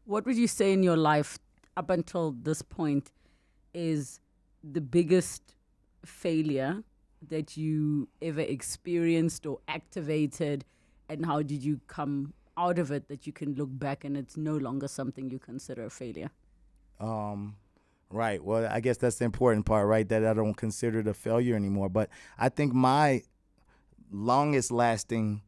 What would you say in your life up until this point is the biggest failure that you ever experienced or activated, and how did you come out of it that you can look back and it's no longer something you consider a failure? Right. Well, I guess that's the important part, right? That I don't consider it a failure anymore. But I think my longest lasting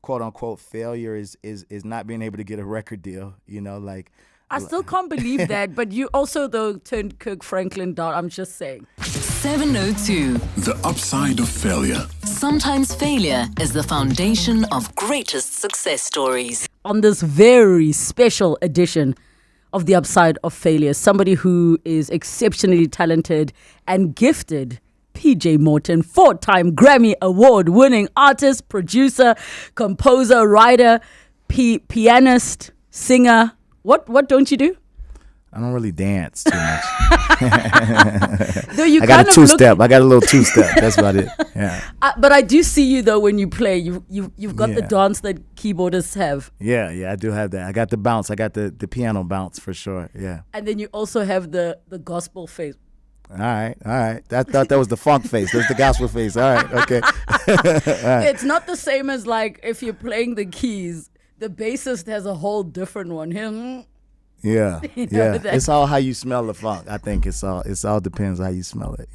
quote unquote failure is not being able to get a record deal. Like I still can't believe that, but you also, though, turned Kirk Franklin down. I'm just saying. 702. The upside of failure. Sometimes failure is the foundation of greatest success stories. On this very special edition of The Upside of Failure, somebody who is exceptionally talented and gifted, PJ Morton, 4-time Grammy Award-winning artist, producer, composer, writer, pianist, singer. What don't you do? I don't really dance too much. Though you I got a two-step. I got a little two-step. That's about it. Yeah. But I do see you, though, when you play. You've got the dance that keyboardists have. Yeah, I do have that. I got the bounce. I got the piano bounce for sure. Yeah. And then you also have the gospel face. All right. I thought that was the funk face. That's the gospel face. All right. Okay. All right. It's not the same as like if you're playing the keys. The bassist has a whole different one. Him. Yeah, know, It's all how you smell the funk. I think it's all depends how you smell it.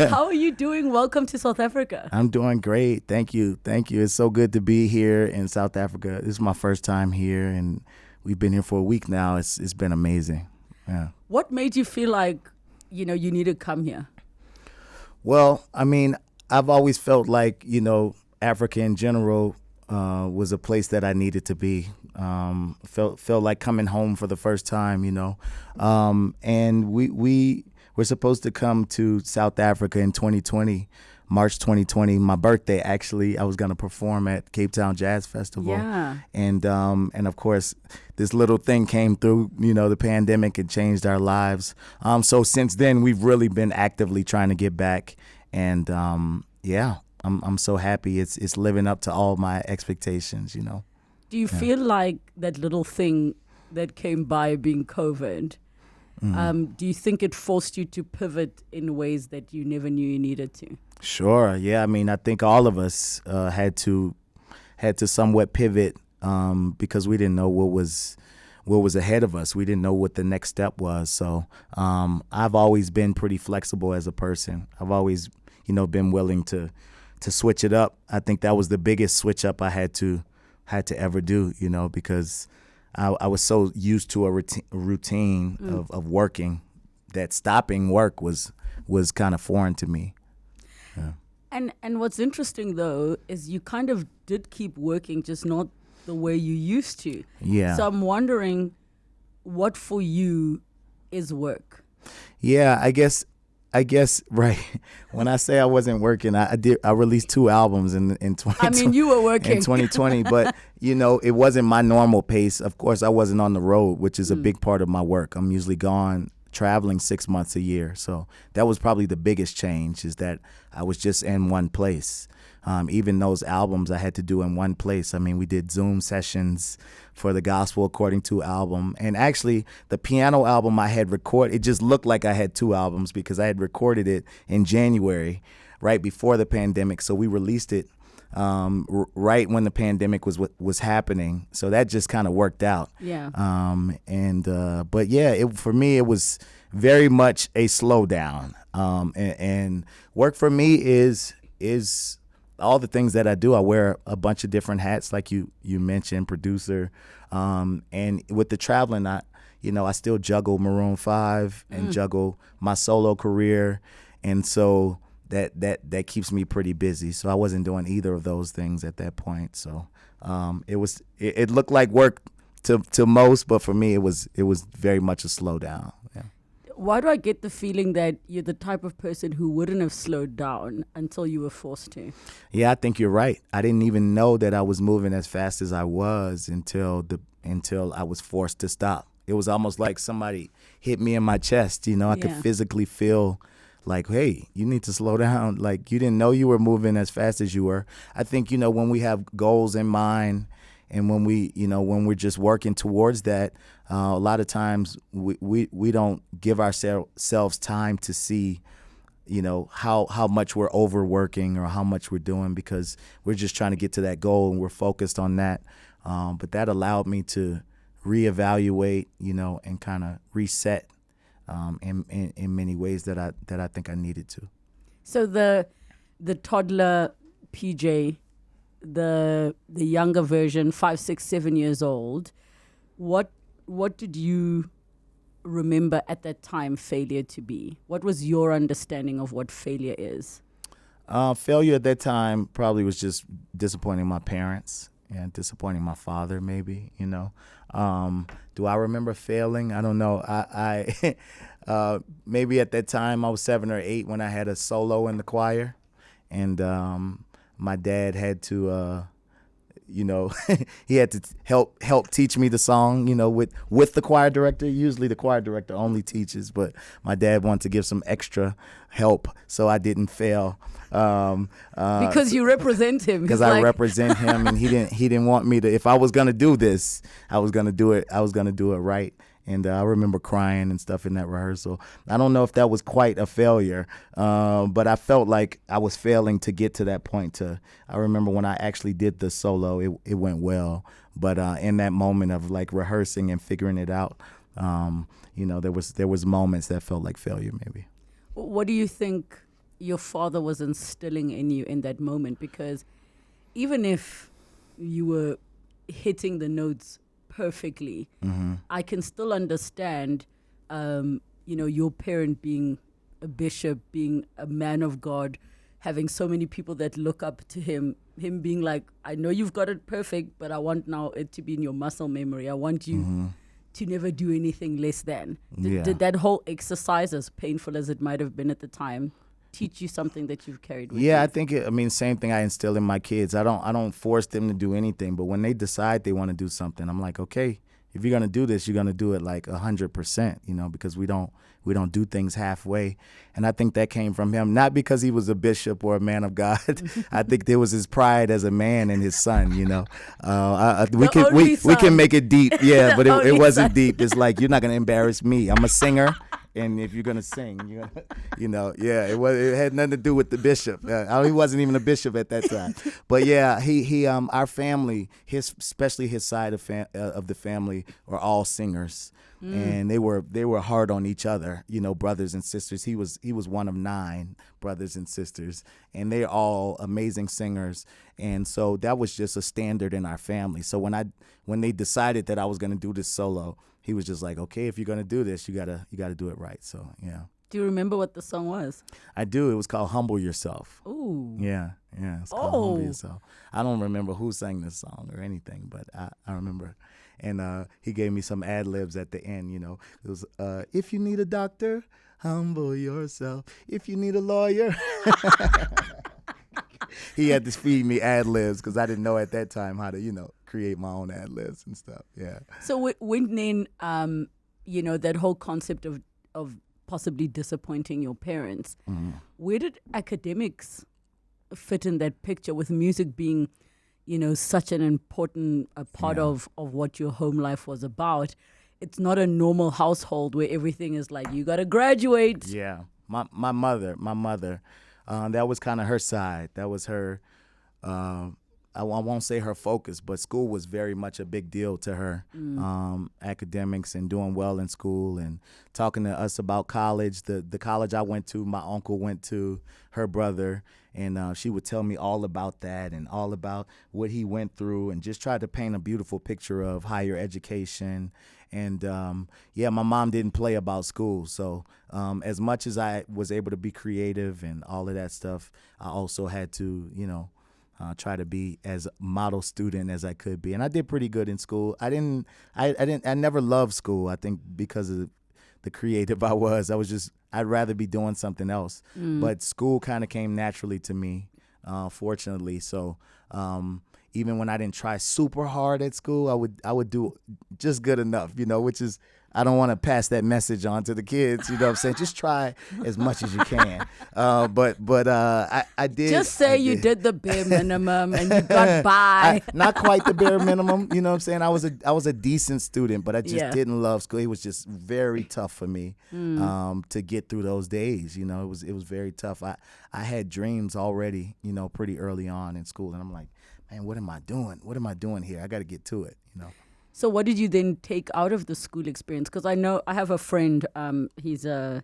How are you doing? Welcome to South Africa. I'm doing great. Thank you. It's so good to be here in South Africa. This is my first time here, and we've been here for a week now. It's been amazing. Yeah. What made you feel like you need to come here? Well, I mean, I've always felt like Africa in general was a place that I needed to be. Felt like coming home for the first time, and we were supposed to come to South Africa in 2020, March 2020, my birthday. Actually, I was going to perform at Cape Town Jazz Festival. Yeah. And of course, this little thing came through, the pandemic, and changed our lives. So since then, we've really been actively trying to get back. And I'm so happy. It's living up to all my expectations, Do you feel like that little thing that came by being COVID, do you think it forced you to pivot in ways that you never knew you needed to? Sure. Yeah. I mean, I think all of us had to somewhat pivot because we didn't know what was ahead of us. We didn't know what the next step was. So I've always been pretty flexible as a person. I've always, been willing to switch it up. I think that was the biggest switch up I had to ever do, because I was so used to a routine of working that stopping work was kind of foreign to me. Yeah. And what's interesting, though, is you kind of did keep working, just not the way you used to. Yeah. So I'm wondering what for you is work? Yeah, I guess right. When I say I wasn't working, I released 2 albums in 2020. I mean, you were working in 2020, but it wasn't my normal pace. Of course, I wasn't on the road, which is a big part of my work. I'm usually gone traveling 6 months a year. So that was probably the biggest change, is that I was just in one place. Even those albums I had to do in one place. I mean, we did Zoom sessions for the Gospel According to album. And actually, the piano album I had recorded, it just looked like I had 2 albums because I had recorded it in January, right before the pandemic. So we released it right when the pandemic was happening. So that just kind of worked out. Yeah. But yeah, for me, it was very much a slowdown. And work for me is all the things that I do. I wear a bunch of different hats, like you mentioned, producer. And with the traveling, I still juggle Maroon 5 and juggle my solo career. And so that keeps me pretty busy. So I wasn't doing either of those things at that point. So it looked like work to most, but for me, it was very much a slowdown. Yeah. Why do I get the feeling that you're the type of person who wouldn't have slowed down until you were forced to? Yeah, I think you're right. I didn't even know that I was moving as fast as I was until I was forced to stop. It was almost like somebody hit me in my chest. I could physically feel like, hey, you need to slow down. Like, you didn't know you were moving as fast as you were. I think, when we have goals in mind And when when we're just working towards that, a lot of times we don't give ourselves time to see, how much we're overworking or how much we're doing, because we're just trying to get to that goal and we're focused on that. But that allowed me to reevaluate, and kind of reset in many ways that I think I needed to. So the toddler PJ, the younger version, 5, 6, 7 years old, what did you remember at that time failure to be? What was your understanding of what failure is? Failure at that time probably was just disappointing my parents and disappointing my father, maybe, Do I remember failing? I don't know. I maybe at that time I was 7 or 8 when I had a solo in the choir, and my dad had to he had to help teach me the song, with the choir director. Usually the choir director only teaches, but my dad wanted to give some extra help so I didn't fail. Because you represent him. Because I represent him, and he didn't want me to. If I was gonna do this, I was gonna do it. I was gonna do it right. And I remember crying and stuff in that rehearsal. I don't know if that was quite a failure, but I felt like I was failing to get to that point. I remember when I actually did the solo, it went well. But in that moment of like rehearsing and figuring it out, there was moments that felt like failure maybe. What do you think your father was instilling in you in that moment? Because even if you were hitting the notes perfectly, I can still understand, your parent being a bishop, being a man of God, having so many people that look up to him being like, I know you've got it perfect, but I want now it to be in your muscle memory. I want you to never do anything less than. Did that whole exercise, as painful as it might have been at the time, teach you something that you've carried with you? Yeah, I think same thing I instill in my kids. I don't force them to do anything, but when they decide they want to do something, I'm like, okay, if you're gonna do this, you're gonna do it like 100%, because we don't do things halfway. And I think that came from him, not because he was a bishop or a man of God. I think there was his pride as a man and his son. We can make it deep, yeah, but it wasn't deep. It's like, you're not gonna embarrass me. I'm a singer. And if you're gonna sing, it had nothing to do with the bishop. He wasn't even a bishop at that time. But yeah, he our family, especially his side of the family, were all singers, and they were hard on each other. Brothers and sisters. He was one of 9 brothers and sisters, and they're all amazing singers. And so that was just a standard in our family. So when they decided that I was gonna do this solo, he was just like, okay, if you're gonna do this, you gotta do it right. So yeah. Do you remember what the song was? I do. It was called "Humble Yourself." Ooh. Yeah. It's called "Humble Yourself." I don't remember who sang this song or anything, but I remember. And he gave me some ad libs at the end. It was, if you need a doctor, humble yourself. If you need a lawyer. He had to feed me ad libs because I didn't know at that time how to, create my own ad libs and stuff. Yeah. So when that whole concept of possibly disappointing your parents, where did academics fit in that picture, with music being, such an important part of what your home life was about? It's not a normal household where everything is like, you got to graduate. Yeah. My mother, that was kind of her side. That was her, I won't say her focus, but school was very much a big deal to her. Academics and doing well in school and talking to us about college. The college I went to, my uncle went to, her brother, and she would tell me all about that and all about what he went through, and just tried to paint a beautiful picture of higher education. And my mom didn't play about school. So as much as I was able to be creative and all of that stuff, I also had to, try to be as model student as I could be. And I did pretty good in school. I never loved school. I think because of the creative I was I'd rather be doing something else. But school kind of came naturally to me, fortunately. So, even when I didn't try super hard at school, I would do just good enough, which is, I don't want to pass that message on to the kids, what I'm saying? Just try as much as you can. But I did. Just say you did the bare minimum and you got by. Not quite the bare minimum, you know what I'm saying? I was a decent student, but I just didn't love school. It was just very tough for me to get through those days. It was very tough. I had dreams already, pretty early on in school, and I'm like, man, what am I doing? What am I doing here? I got to get to it, So what did you then take out of the school experience? Because I know I have a friend, he's a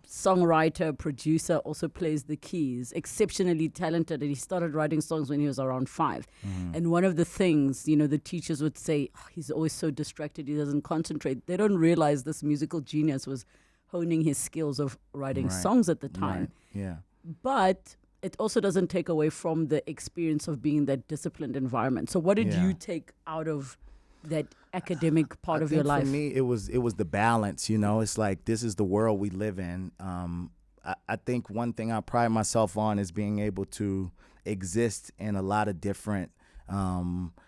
songwriter, producer, also plays the keys, exceptionally talented, and he started writing songs when he was around 5. And one of the things, the teachers would say, he's always so distracted, he doesn't concentrate. They don't realize this musical genius was honing his skills of writing songs at the time. Right. Yeah. But it also doesn't take away from the experience of being in that disciplined environment. So what did you take out of that academic part of your life? For me, it was the balance. It's like, this is the world we live in. I think one thing I pride myself on is being able to exist in a lot of different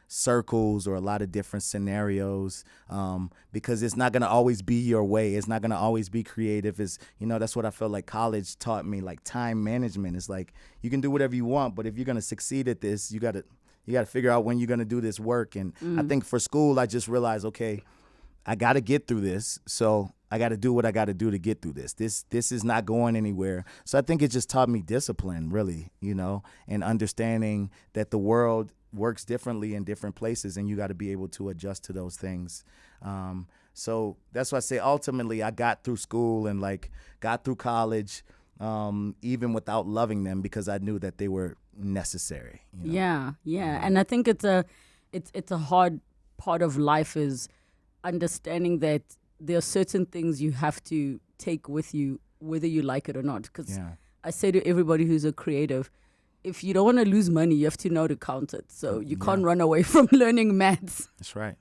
circles or a lot of different scenarios, because it's not going to always be your way. It's not going to always be creative. That's what I felt like college taught me, like time management. It's like, you can do whatever you want, but if you're going to succeed at this, you got to figure out when you're going to do this work. And I think for school, I just realized, okay, I got to get through this. So I got to do what I got to do to get through this. This is not going anywhere. So I think it just taught me discipline, really, and understanding that the world works differently in different places, and you got to be able to adjust to those things. So that's why I say ultimately I got through school and got through college, even without loving them, because I knew that they were necessary. Yeah. And I think it's a hard part of life, is understanding that there are certain things you have to take with you, whether you like it or not. Because I say to everybody who's a creative, if you don't want to lose money, you have to know how to count it. So you can't run away from learning maths. That's right.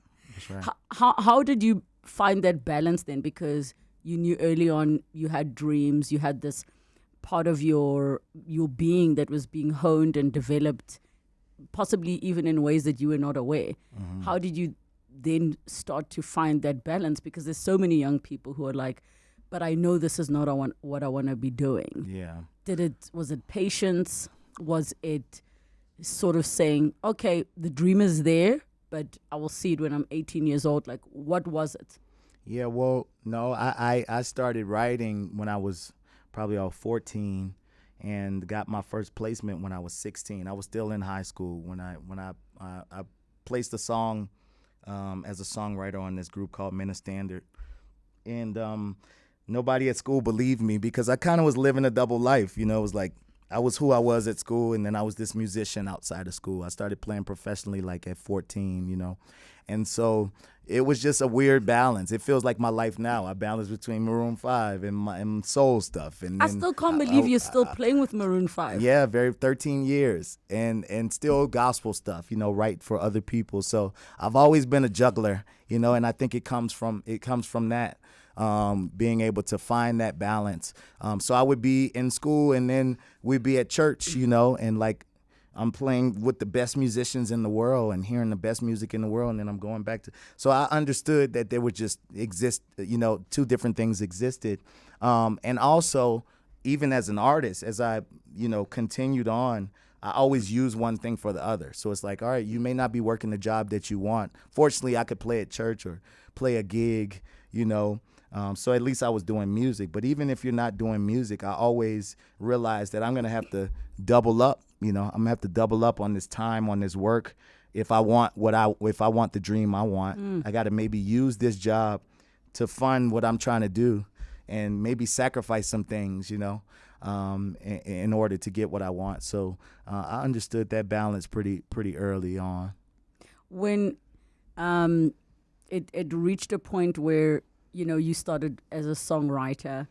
How did you find that balance then? Because you knew early on you had dreams, you had this part of your being that was being honed and developed, possibly even in ways that you were not aware. How did you then start to find that balance? Because there's so many young people who are like, but I know this is not what I want to be doing. Yeah. Was it patience? Was it sort of saying, okay, the dream is there, but I will see it when I'm 18 years old? Like, what was it? Yeah, well, no, I started writing when I was probably 14, and got my first placement when I was 16. I was still in high school when I placed a song as a songwriter on this group called Men of Standard. And nobody at school believed me, because I kind of was living a double life. It was like, I was who I was at school, and then I was this musician outside of school. I started playing professionally at 14, and so it was just a weird balance. It feels like my life now. I balance between Maroon 5 and soul stuff. And I still can't believe you're still playing with Maroon 5. Yeah, 13 years, and still gospel stuff, write for other people. So I've always been a juggler, and I think it comes from that. Being able to find that balance. So I would be in school, and then we'd be at church, and I'm playing with the best musicians in the world and hearing the best music in the world, and then I'm going back to. So I understood that there would just exist, two different things existed. And also, even as an artist, as I, continued on, I always use one thing for the other. So it's like, all right, you may not be working the job that you want. Fortunately, I could play at church or play a gig, so at least I was doing music. But even if you're not doing music, I always realized that I'm going to have to double up. I'm going to have to double up on this time, on this work. If I want the dream I want, I got to maybe use this job to fund what I'm trying to do, and maybe sacrifice some things, in order to get what I want. So I understood that balance pretty early on. When it reached a point where you started as a songwriter,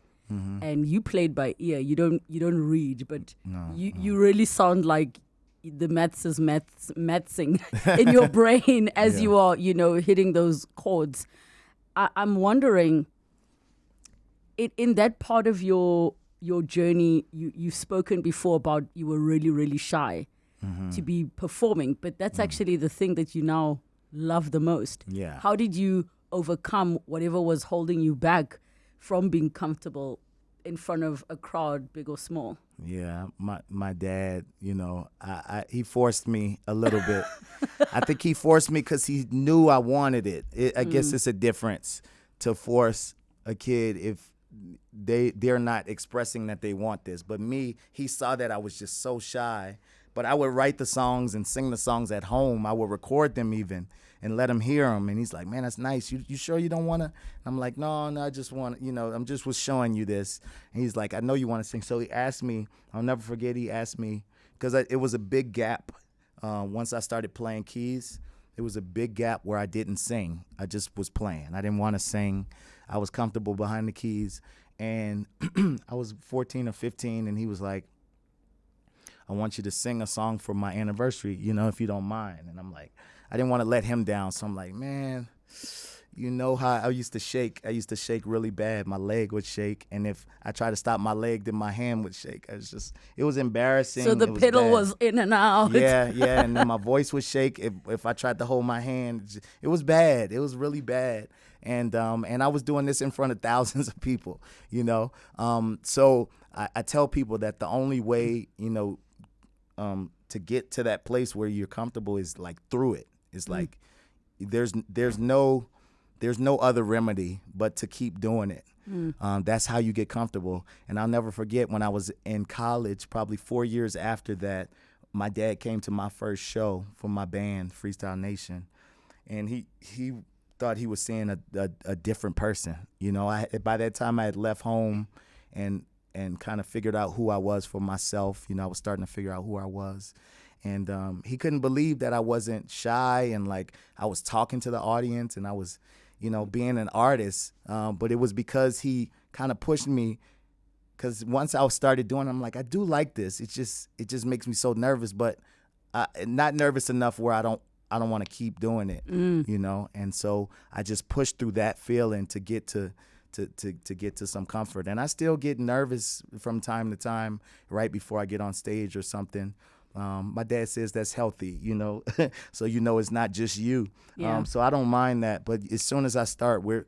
and you played by ear. You don't read, but you really sound like the maths is mathsing in your brain as you are, hitting those chords. I'm wondering, in that part of your journey, you've spoken before about you were really, really shy. to be performing, but that's actually the thing that you now love the most. Yeah. How did you overcome whatever was holding you back from being comfortable in front of a crowd, big or small? Yeah, my dad, he forced me a little bit. I think he forced me because he knew I wanted it. I guess it's a difference to force a kid if they're not expressing that they want this. But me, he saw that I was just so shy. But I would write the songs and sing the songs at home. I would record them even and let him hear them. And he's like, man, that's nice. You sure you don't want to? I'm like, no, I just want, I'm just was showing you this. And he's like, I know you want to sing. So he asked me, I'll never forget, he asked me, because it was a big gap. Once I started playing keys, it was a big gap where I didn't sing. I just was playing. I didn't want to sing. I was comfortable behind the keys. And I was 14 or 15, and he was like, I want you to sing a song for my anniversary, if you don't mind. And I'm like, I didn't want to let him down. So I'm like, man, you know how I used to shake. I used to shake really bad. My leg would shake. And if I tried to stop my leg, then my hand would shake. It was embarrassing. So the pedal was in and out. Yeah. And then my voice would shake if I tried to hold my hand. It was bad. It was really bad. And I was doing this in front of thousands of people, So I tell people that the only way, to get to that place where you're comfortable is like through it. It's like there's no other remedy but to keep doing it. That's how you get comfortable. And I'll never forget when I was in college, probably 4 years after that, my dad came to my first show for my band, Freestyle Nation, and he thought he was seeing a different person. By that time I had left home and kind of figured out who I was for myself. I was starting to figure out who I was. And he couldn't believe that I wasn't shy and like I was talking to the audience and I was, being an artist. But it was because he kind of pushed me, because once I started doing it, I'm like, I do like this. It just makes me so nervous, but not nervous enough where I don't want to keep doing it, And so I just pushed through that feeling to get to get to some comfort. And I still get nervous from time to time right before I get on stage or something. My dad says that's healthy, so it's not just you. Yeah. So I don't mind that. But as soon as I start, we're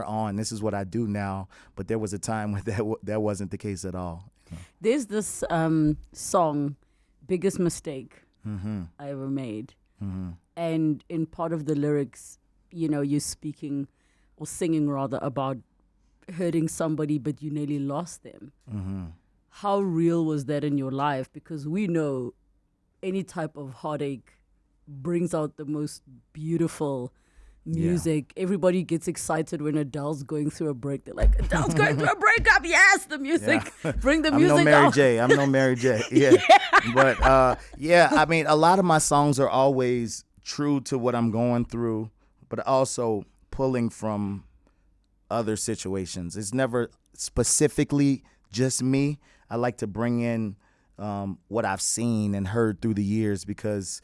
on. This is what I do now. But there was a time where that wasn't the case at all. There's this song, Biggest Mistake I Ever Made. And in part of the lyrics, you're speaking or singing rather about hurting somebody, but you nearly lost them. How real was that in your life? Because we know any type of heartache brings out the most beautiful music. Yeah. Everybody gets excited when Adele's going through a break. They're like, Adele's going through a breakup. Yes, the music. Yeah. Bring the music out. I'm no Mary J. Yeah. But I mean, a lot of my songs are always true to what I'm going through, but also pulling from other situations. It's never specifically just me. I like to bring in what I've seen and heard through the years, because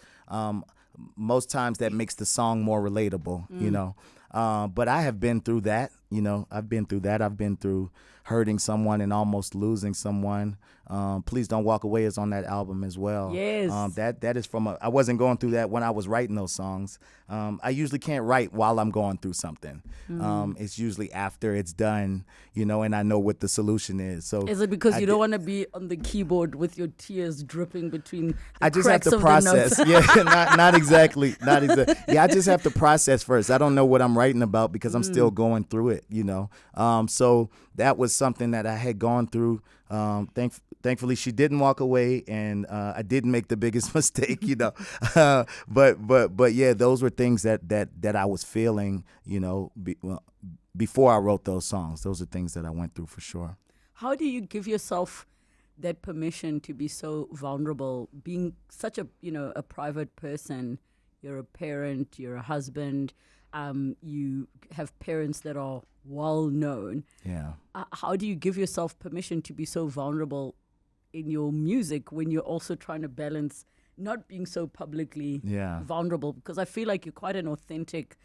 most times that makes the song more relatable, But I have been through that, I've been through that. I've been through hurting someone and almost losing someone. Please Don't Walk Away is on that album as well. Yes. That is I wasn't going through that when I was writing those songs. I usually can't write while I'm going through something. It's usually after it's done, and I know what the solution is. So is it because you don't want to be on the keyboard with your tears dripping between the I just have cracks to of process. the notes? Yeah, not exactly. Yeah, I just have to process first. I don't know what I'm writing about because I'm still going through it, So that was something that I had gone through. Thankfully, she didn't walk away, and I didn't make the biggest mistake, But yeah, those were things that I was feeling, before I wrote those songs. Those are things that I went through for sure. How do you give yourself that permission to be so vulnerable, being such a private person? You're a parent, you're a husband, you have parents that are well known. Yeah. How do you give yourself permission to be so vulnerable in your music when you're also trying to balance not being so publicly vulnerable? Because I feel like you're quite an authentic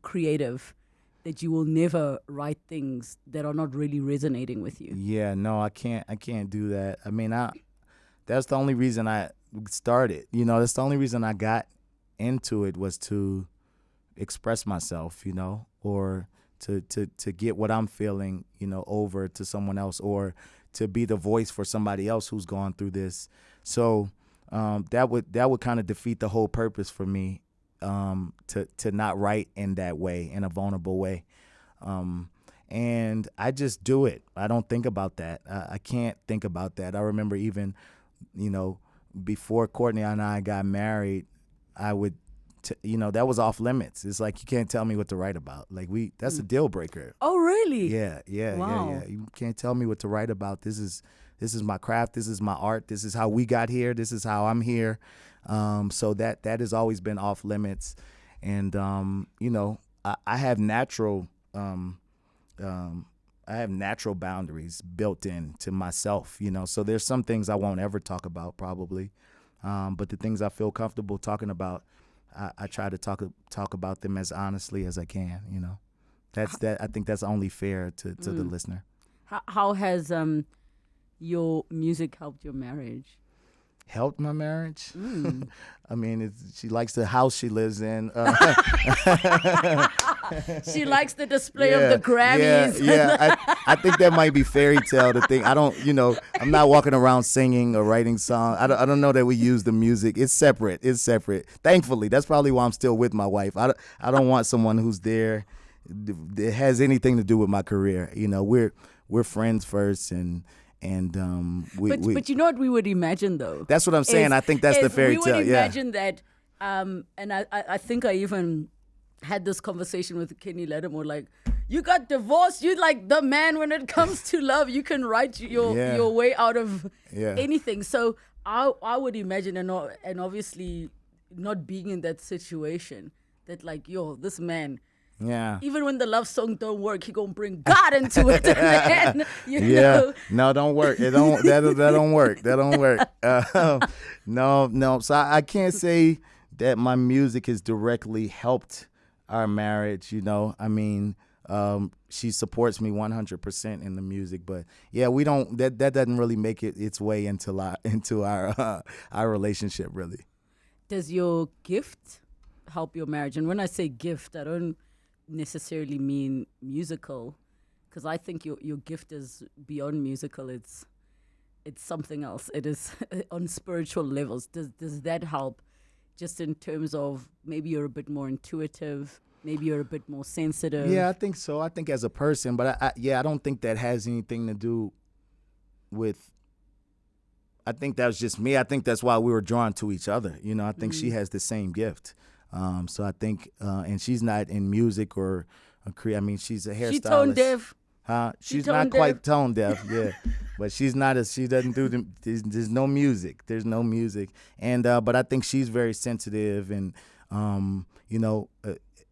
creative, that you will never write things that are not really resonating with you. Yeah, no, I can't do that. I mean, that's the only reason started. You know, that's the only reason I got into it, was to express myself, you know, or to get what I'm feeling, you know, over to someone else, or to be the voice for somebody else who's gone through this. So that would kind of defeat the whole purpose for me, to not write in that way, in a vulnerable way. And I just do it. I don't think about that. I can't think about that. I remember even, you know, before Courtney and I got married, I would, you know, that was off limits. It's like, you can't tell me what to write about. Like, that's a deal breaker. Oh, really? Yeah. Wow. Yeah. You can't tell me what to write about. This is my craft. This is my art. This is how we got here. This is how I'm here. So that has always been off limits. And you know, I have natural boundaries built in to myself, you know. So there's some things I won't ever talk about, probably. But the things I feel comfortable talking about, I try to talk about them as honestly as I can, you know. I think that's only fair to the listener. How has your music helped your marriage? Helped my marriage? I mean, she likes the house she lives in. She likes the display of the Grammys. Yeah. I think that might be fairy tale, the thing. I don't, you know, I'm not walking around singing or writing songs. I don't know that we use the music. It's separate. Thankfully, that's probably why I'm still with my wife. I don't want someone who's there that has anything to do with my career. You know, we're friends first, and but you know what we would imagine, though? That's what I'm saying. I think that's the fairy tale. We would imagine that, and I think I even had this conversation with Kenny Lattimore, like, you got divorced, you like the man when it comes to love, you can write your way out of anything. So I would imagine, and obviously not being in that situation, that like, this man, even when the love song don't work, he gonna bring God into it. And then, you know. No, don't work. It don't. That don't work. That don't work. No. So I can't say that my music has directly helped our marriage. You know, I mean, she supports me 100% in the music, but yeah, we don't. That doesn't really make its way into our relationship, really. Does your gift help your marriage? And when I say gift, I don't necessarily mean musical, because I think your gift is beyond musical. It's something else. It is on spiritual levels. Does that help, just in terms of maybe you're a bit more intuitive, maybe you're a bit more sensitive? Yeah, I think so. I think as a person, but I don't think that has anything to do with, I think that was just me. I think that's why we were drawn to each other. You know, I think she has the same gift. So I think, and she's not in music or I mean, she's a hairstylist. She tone deaf. Huh? She's not quite tone deaf, yeah. But she doesn't do there's no music. There's no music. And, but I think she's very sensitive and, you know,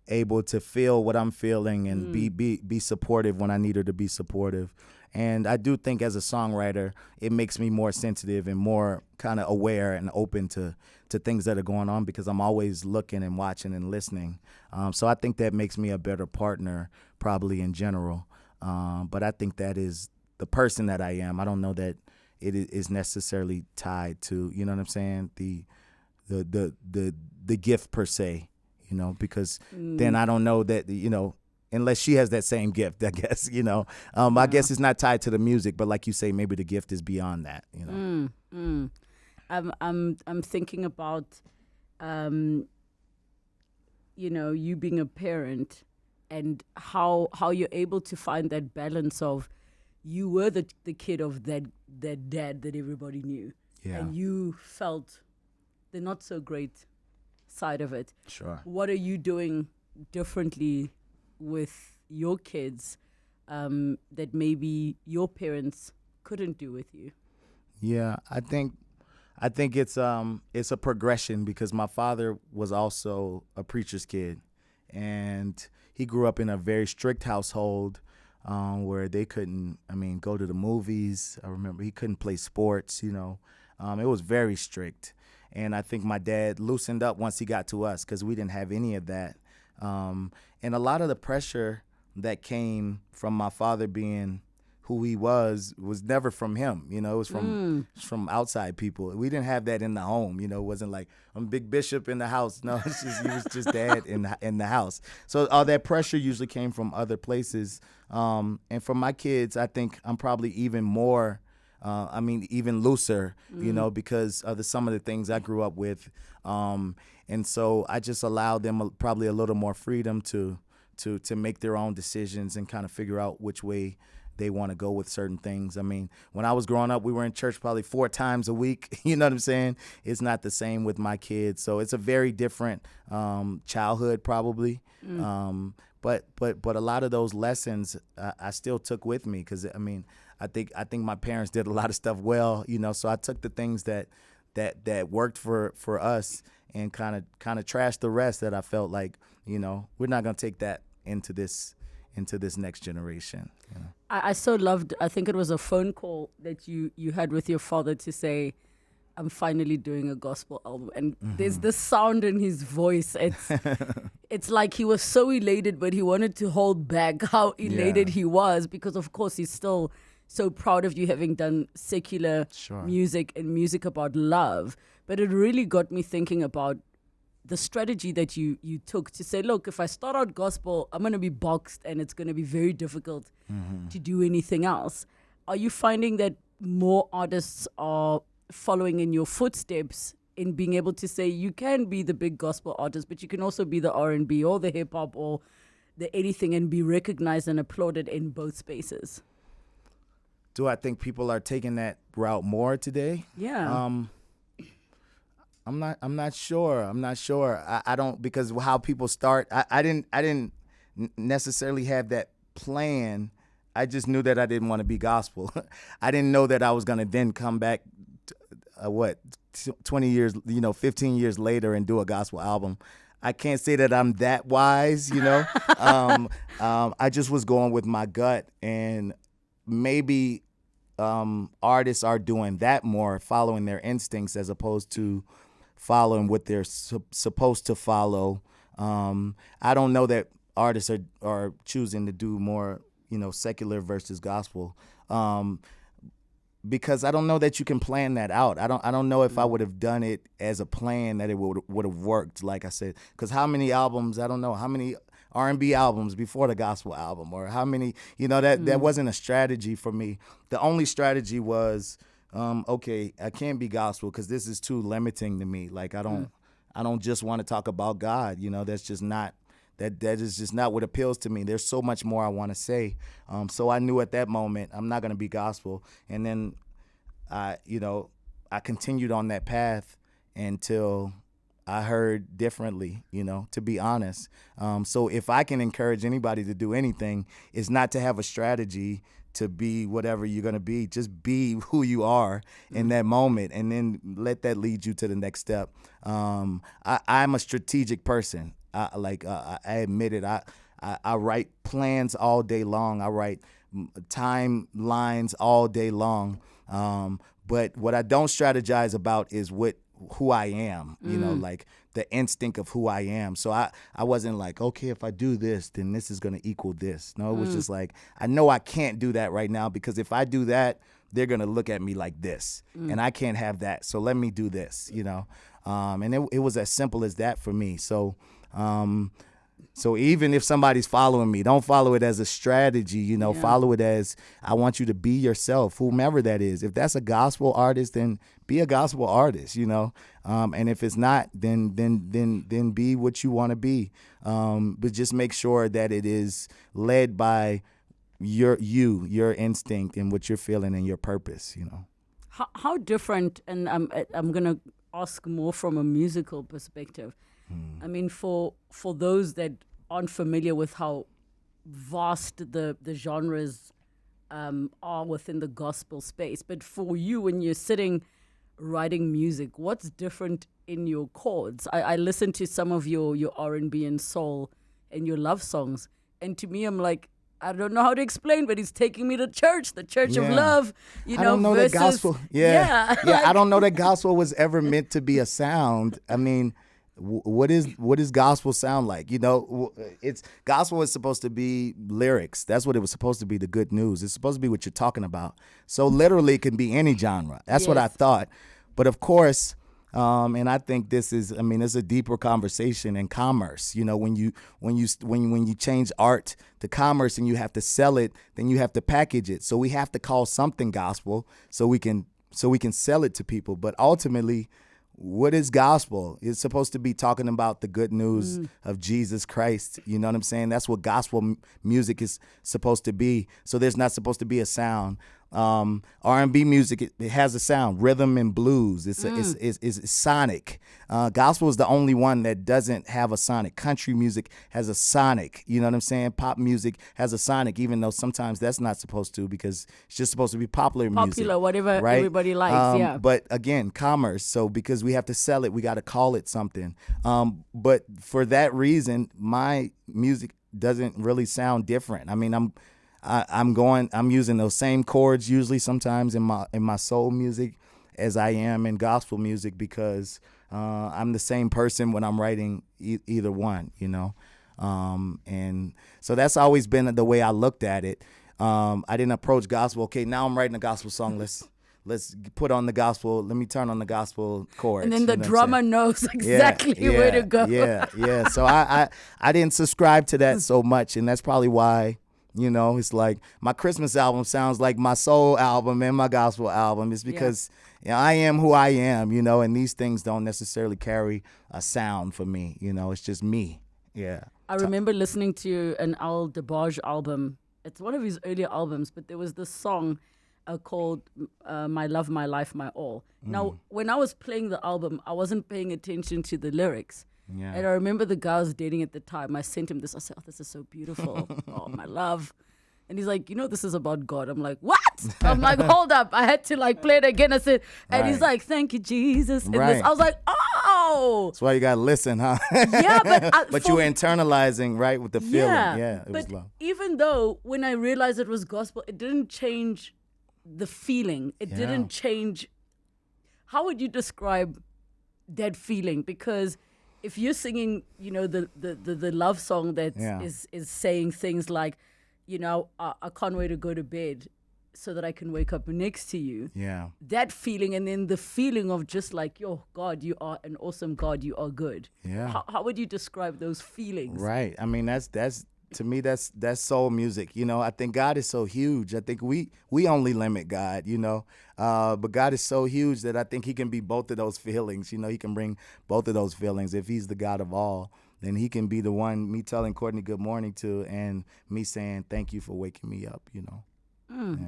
able to feel what I'm feeling and be supportive when I need her to be supportive. And I do think as a songwriter, it makes me more sensitive and more kind of aware and open to things that are going on, because I'm always looking and watching and listening. So I think that makes me a better partner, probably in general. But I think that is the person that I am. I don't know that it is necessarily tied to, you know what I'm saying, the gift per se, you know, because then I don't know that, you know, unless she has that same gift, I guess, you know. I guess it's not tied to the music, but like you say, maybe the gift is beyond that, you know. I'm thinking about, you know, you being a parent and how you're able to find that balance of, you were the kid of that dad that everybody knew, and you felt the not so great side of it. Sure. What are you doing differently with your kids that maybe your parents couldn't do with you? Yeah, I think it's a progression, because my father was also a preacher's kid, and he grew up in a very strict household where they couldn't, go to the movies. I remember he couldn't play sports, you know. It was very strict. And I think my dad loosened up once he got to us, because we didn't have any of that. And a lot of the pressure that came from my father being who he was never from him. You know, it was from outside people. We didn't have that in the home. You know, it wasn't like I'm Big Bishop in the house. No, it's just he was just dad in the house. So all that pressure usually came from other places. And for my kids, I think I'm probably even more. Even looser, you know, because of some of the things I grew up with. And so I just allowed them probably a little more freedom to make their own decisions and kind of figure out which way they want to go with certain things. I mean, when I was growing up, we were in church probably 4 times a week. You know what I'm saying? It's not the same with my kids. So it's a very different childhood probably. But a lot of those lessons I still took with me because, I mean, I think my parents did a lot of stuff well, you know, so I took the things that worked for us and kind of trashed the rest that I felt like, you know, we're not going to take that into this next generation. You know? I so loved, I think it was a phone call that you had with your father to say, I'm finally doing a gospel album. And there's this sound in his voice. It's like he was so elated, but he wanted to hold back how elated he was because, of course, he's still so proud of you having done secular music and music about love. But it really got me thinking about the strategy that you took to say, look, if I start out gospel, I'm going to be boxed and it's going to be very difficult to do anything else. Are you finding that more artists are following in your footsteps in being able to say you can be the big gospel artist, but you can also be the R&B or the hip hop or the anything and be recognized and applauded in both spaces? Do I think people are taking that route more today? Yeah. I'm not sure. I don't, because how people start, I didn't necessarily have that plan. I just knew that I didn't want to be gospel. I didn't know that I was going to then come back 20 years, 15 years later and do a gospel album. I can't say that I'm that wise, I just was going with my gut, and maybe artists are doing that more, following their instincts as opposed to following what they're supposed to follow. I don't know that artists are choosing to do more, secular versus gospel. Because I don't know that you can plan that out. I don't know if I would have done it as a plan that it would have worked, like I said. Because how many albums, I don't know, how many R&B albums before the gospel album, or how many, that wasn't a strategy for me. The only strategy was, okay, I can't be gospel because this is too limiting to me. Like I don't just want to talk about God. That's just not. That is just not what appeals to me. There's so much more I want to say. So I knew at that moment I'm not going to be gospel. And then I continued on that path until I heard differently, to be honest. So if I can encourage anybody to do anything, it's not to have a strategy to be whatever you're going to be. Just be who you are in that moment, and then let that lead you to the next step. I'm a strategic person. I admit it. I write plans all day long. I write timelines all day long. But what I don't strategize about is who I am, like the instinct of who I am. So I wasn't like, okay, if I do this, then this is going to equal this. No, it was just like, I know I can't do that right now, because if I do that, they're going to look at me like this, and I can't have that. So let me do this, and it was as simple as that for me. So even if somebody's following me, don't follow it as a strategy, follow it as, I want you to be yourself, whomever that is. If that's a gospel artist, then be a gospel artist, and if it's not, then be what you want to be. But just make sure that it is led by your instinct and what you're feeling and your purpose, How different, and I'm going to ask more from a musical perspective. I mean, for those that aren't familiar with how vast the genres are within the gospel space, but for you, when you're sitting writing music, what's different in your chords? I listen to some of your R&B and soul and your love songs, and to me, I'm like, I don't know how to explain, but he's taking me to church, the church of love, I don't know versus, that gospel. I don't know that gospel was ever meant to be a sound. I mean, what does gospel sound like? You know, it's gospel is supposed to be lyrics. That's what it was supposed to be. The good news. It's supposed to be what you're talking about. So literally, it can be any genre. That's what I thought. But of course, and I think this is. I mean, it's a deeper conversation in commerce. You know, when you change art to commerce and you have to sell it, then you have to package it. So we have to call something gospel so we can sell it to people. But ultimately, what is gospel? It's supposed to be talking about the good news of Jesus Christ. You know what I'm saying? That's what gospel music is supposed to be. So there's not supposed to be a sound. R&B music, it has a sound, rhythm and blues. It's sonic. Gospel is the only one that doesn't have a sonic. Country music has a sonic. You know what I'm saying? Pop music has a sonic, even though sometimes that's not supposed to, because it's just supposed to be popular music. Whatever right? Everybody likes, yeah. But again, commerce. So because we have to sell it, we got to call it something. But for that reason, my music doesn't really sound different. I mean, I'm using those same chords usually sometimes in my soul music as I am in gospel music, because I'm the same person when I'm writing either one, you know. And so that's always been the way I looked at it. I didn't approach gospel. Okay, now I'm writing a gospel song. Let's put on the gospel. Let me turn on the gospel chords. And then the drummer knows exactly where to go. Yeah. So I didn't subscribe to that so much, and that's probably why. You know, it's like my Christmas album sounds like my soul album and my gospel album. It's because I am who I am, you know, and these things don't necessarily carry a sound for me. You know, it's just me. Yeah. I remember listening to an Relebogile album. It's one of his earlier albums, but there was this song called My Love, My Life, My All. Now, when I was playing the album, I wasn't paying attention to the lyrics. Yeah. And I remember the guy I was dating at the time. I sent him this. I said, "Oh, this is so beautiful. Oh, my love." And he's like, "You know, this is about God." I'm like, "What?" I'm like, "Hold up." I had to play it again. I said, and he's like, "Thank you, Jesus." And Right. I was like, "Oh." That's why you gotta listen, huh? Yeah, but you were internalizing, right, with the feeling. Yeah, it was love. Even though when I realized it was gospel, it didn't change the feeling. It didn't change. How would you describe that feeling? Because if you're singing, you know, the love song that is saying things like, you know, I can't wait to go to bed so that I can wake up next to you. Yeah. That feeling, and then the feeling of just like, yo, God, you are an awesome God. You are good. Yeah. How would you describe those feelings? Right. I mean, that's to me, that's soul music. You know, I think God is so huge. I think we only limit God, you know. But God is so huge that I think he can be both of those feelings. You know, he can bring both of those feelings. If he's the God of all, then he can be the one me telling Courtney good morning to, and me saying thank you for waking me up, you know.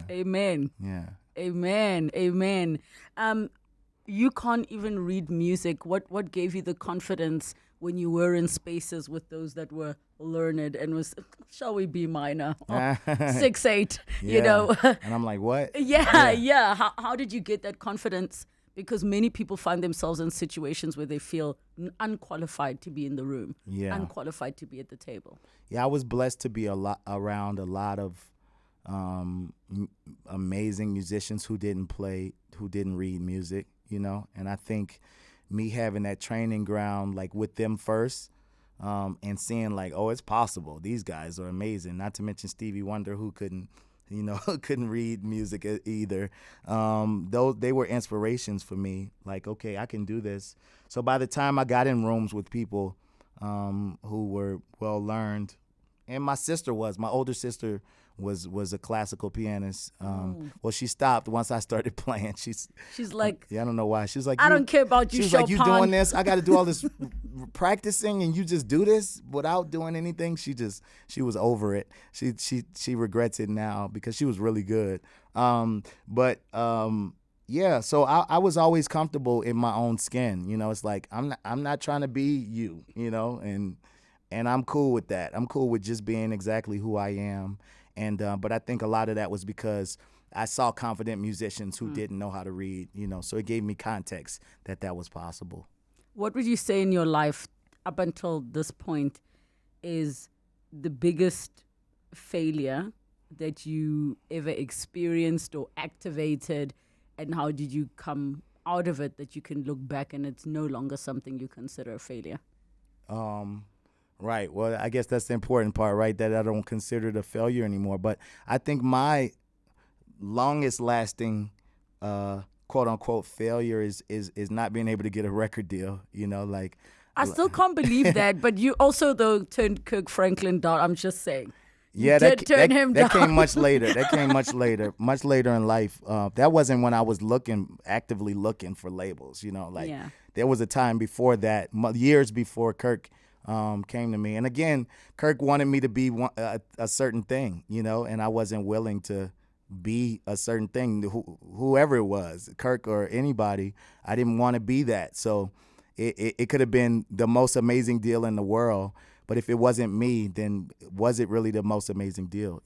Amen. Yeah. Amen. Amen. You can't even read music. What gave you the confidence when you were in spaces with those that were learned and was, shall we be minor? 6'8", you know. And I'm like, what? Yeah. How did you get that confidence? Because many people find themselves in situations where they feel unqualified to be in the room, unqualified to be at the table. Yeah, I was blessed to be around a lot of amazing musicians who didn't read music, you know. And I think me having that training ground, like with them first, and seeing like, oh, it's possible. These guys are amazing. Not to mention Stevie Wonder, who couldn't read music either. They were inspirations for me. Like, okay, I can do this. So by the time I got in rooms with people who were well learned, and my older sister was a classical pianist. Well, she stopped once I started playing. She's like, I don't know why. She's like, I don't care about you, She's Chopin. like, you doing this? I got to do all this practicing, and you just do this without doing anything. She was over it. She regrets it now because she was really good. Yeah. So I was always comfortable in my own skin. You know, it's like I'm not trying to be you. You know, and I'm cool with that. I'm cool with just being exactly who I am. And but I think a lot of that was because I saw confident musicians who didn't know how to read, you know, so it gave me context that was possible. What would you say in your life up until this point is the biggest failure that you ever experienced or activated, and how did you come out of it that you can look back and it's no longer something you consider a failure? Right. Well, I guess that's the important part, right? That I don't consider it a failure anymore. But I think my longest lasting quote unquote failure is not being able to get a record deal. Like I still can't believe that, but you also though turned Kirk Franklin down. I'm just saying. Yeah, that came much later. That came much later in life. That wasn't when I was actively looking for labels. There was a time before that, years before Kirk came to me. And again, Kirk wanted me to be a certain thing, and I wasn't willing to be a certain thing, whoever it was, Kirk or anybody. I didn't want to be that. So it could have been the most amazing deal in the world. But if it wasn't me, then was it really the most amazing deal,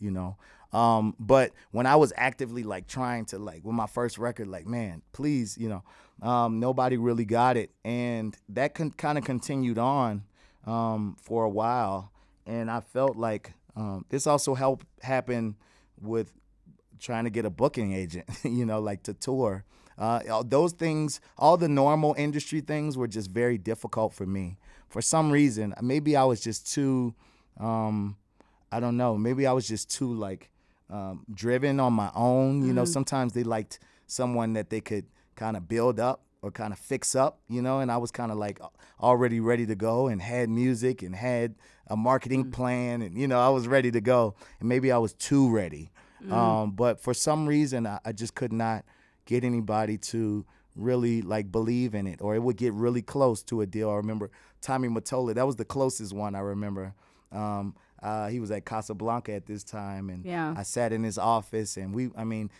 But when I was actively trying to with my first record, man, please, nobody really got it. And that kind of continued on for a while. And I felt like this also happened with trying to get a booking agent, to tour. Those things, all the normal industry things were just very difficult for me. For some reason, maybe I was just too, I don't know, maybe I was just too driven on my own. Sometimes they liked someone that they could kind of build up or kind of fix up, and I was kind of already ready to go and had music and had a marketing plan and, I was ready to go. And maybe I was too ready. But for some reason, I just could not get anybody to really believe in it, or it would get really close to a deal. I remember Tommy Mottola, that was the closest one I remember. He was at Casablanca at this time, and I sat in his office, and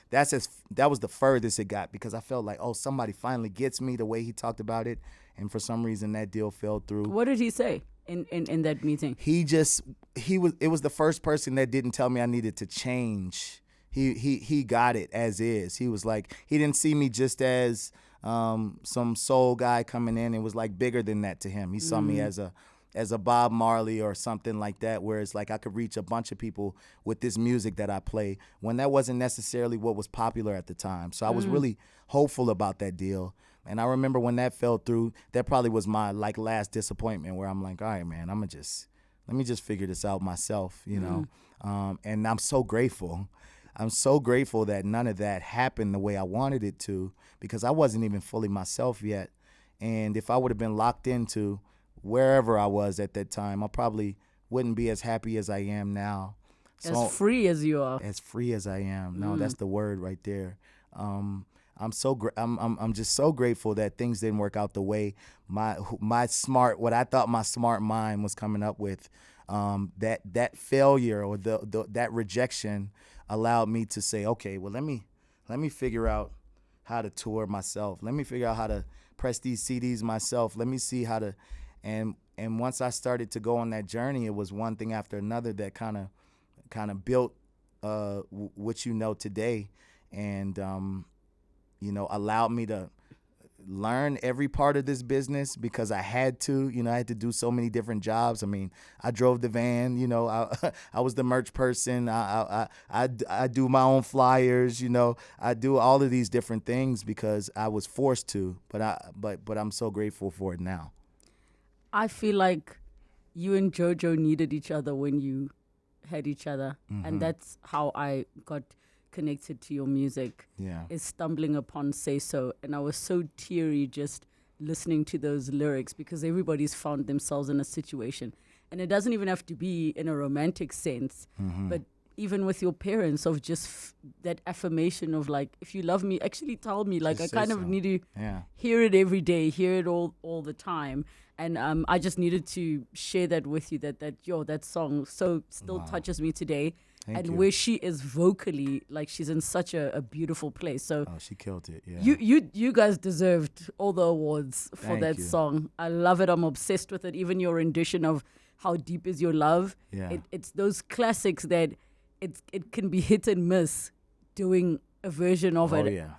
that was the furthest it got, because I felt like, oh, somebody finally gets me the way he talked about it, and for some reason that deal fell through. What did he say in that meeting? It was the first person that didn't tell me I needed to change. He got it as is. He was he didn't see me just as some soul guy coming in. It was bigger than that to him. He saw me as a Bob Marley or something like that, where it's I could reach a bunch of people with this music that I play, when that wasn't necessarily what was popular at the time. So I was really hopeful about that deal. And I remember when that fell through, that probably was my last disappointment, where I'm all right, man, let me just figure this out myself, and I'm so grateful. I'm so grateful that none of that happened the way I wanted it to, because I wasn't even fully myself yet. And if I would have been locked into wherever I was at that time, I probably wouldn't be as happy as I am now. As free as you are. As free as I am. No, that's the word right there. I'm just so grateful that things didn't work out the way what I thought my smart mind was coming up with. That failure or that rejection allowed me to say, okay, well, let me figure out how to tour myself. Let me figure out how to press these CDs myself. Let me see how to, and once I started to go on that journey, it was one thing after another that kind of built what you know today, and allowed me to learn every part of this business, because I had to. I had to do so many different jobs. I drove the van. I was the merch person. I do my own flyers. I do all of these different things because I was forced to. But I'm so grateful for it now. I feel like you and JoJo needed each other when you had each other, and that's how I got connected to your music. Is stumbling upon Say So, and I was so teary just listening to those lyrics, because everybody's found themselves in a situation, and it doesn't even have to be in a romantic sense, but even with your parents, of just that affirmation of if you love me, actually tell me. I kind of need to hear it every day, hear it all the time. And I just needed to share that with you, that song still touches me today. Thank you. Where she is vocally, she's in such a beautiful place. So she killed it. Yeah. You guys deserved all the awards for that song. I love it. I'm obsessed with it. Even your rendition of How Deep Is Your Love. Yeah. It's those classics that it can be hit and miss doing a version of it. Yeah.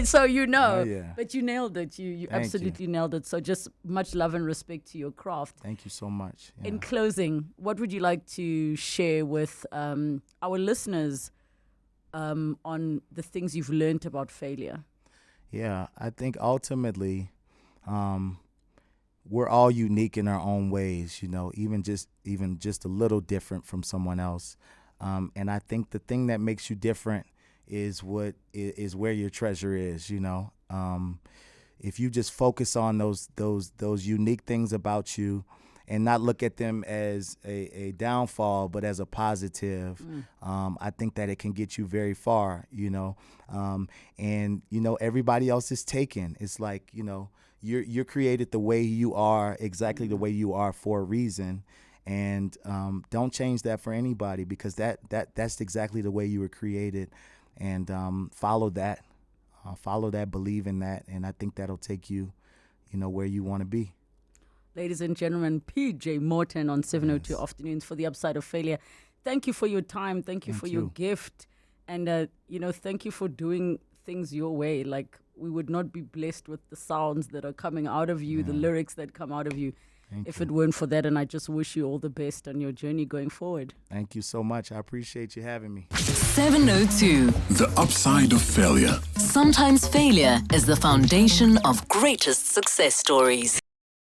So yeah. But you nailed it. You absolutely nailed it. So just much love and respect to your craft. Thank you so much. Yeah. In closing, what would you like to share with our listeners on the things you've learned about failure? Yeah, I think ultimately, we're all unique in our own ways, even just a little different from someone else. And I think the thing that makes you different is where your treasure is. If you just focus on those unique things about you and not look at them as a downfall, but as a positive, I think that it can get you very far. And everybody else is taken. It's like, you're created the way you are, exactly the way you are for a reason. And don't change that for anybody, because that's exactly the way you were created. And follow that, believe in that, and I think that'll take you, where you want to be. Ladies and gentlemen, PJ Morton on 702 Afternoons for The Upside of Failure. Thank you for your time. Thank you for your gift. And, thank you for doing things your way. Like, we would not be blessed with the sounds that are coming out of you, the lyrics that come out of you, if it weren't for that. And I just wish you all the best on your journey going forward. Thank you so much. I appreciate you having me. 702. The upside of failure. Sometimes failure is the foundation of greatest success stories.